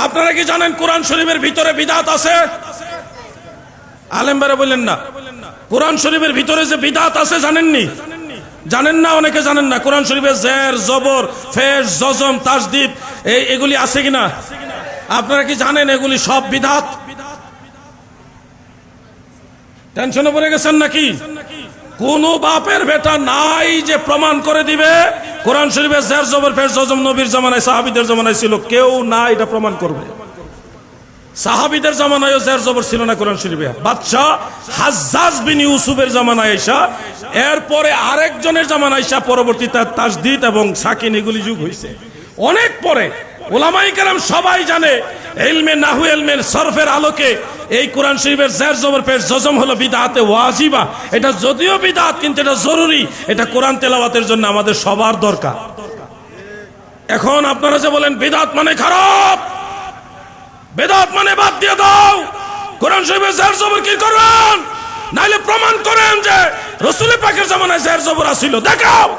আপনারা কি জানেন কোরআন শরীফের ভিতরে বিদআত আছে? আলেমবারে বললেন না। কোরআন শরীফের ভিতরে যে বিদআত আছে জানেননি? জানেন না, অনেকে জানেন না। কোরআন শরীফে জের, জবর, ফেজ, জজম, তাসদীদ এগুলি আছে কিনা? আপনারা কি জানেন এগুলি সব বিদআত? টেনশনে পড়ে গেছেন নাকি? কোন বাপের বেটা নাই যে প্রমাণ করে দিবে কোরআন শরীফে জের, জবর, ফেজ, জজম নবীর জামানায়, সাহাবীদের জামানায় ছিল? কেউ না এটা প্রমাণ করবে। সাহাবীদের জামানায়ও জের জবর ছিল না কোরআন শরীফে। বাদশা হাজ্জাজ বিন ইউসুফের জামানায় আইসা, এরপরে আরেকজনের জামানায় আইসা পরবর্তীতে তাসদীদ এবং সাকিন এগুলি যুগ হয়েছে অনেক পরে। উলামায়ে কেরাম সবাই জানে ইলমে নাহু, ইলমে সরফের আলোকে এই কোরআন শরীফের জের, জবর, পেশ, জজম হলো বিদআতে ওয়াজিবা। এটা যদিও বিদআত কিন্তু এটা জরুরি, এটা কোরআন তেলাওয়াতের জন্য আমাদের সবার দরকার। এখন আপনারা যে বলেন বিদআত মানে খারাপ, বিদআত মানে বাদ দিয়ে দাও, কোরআন শরীফের জের জবর কি করবেন? নাইলে প্রমাণ করেন যে রাসূল পাকের জামানায় জের জবর ছিল, দেখাও।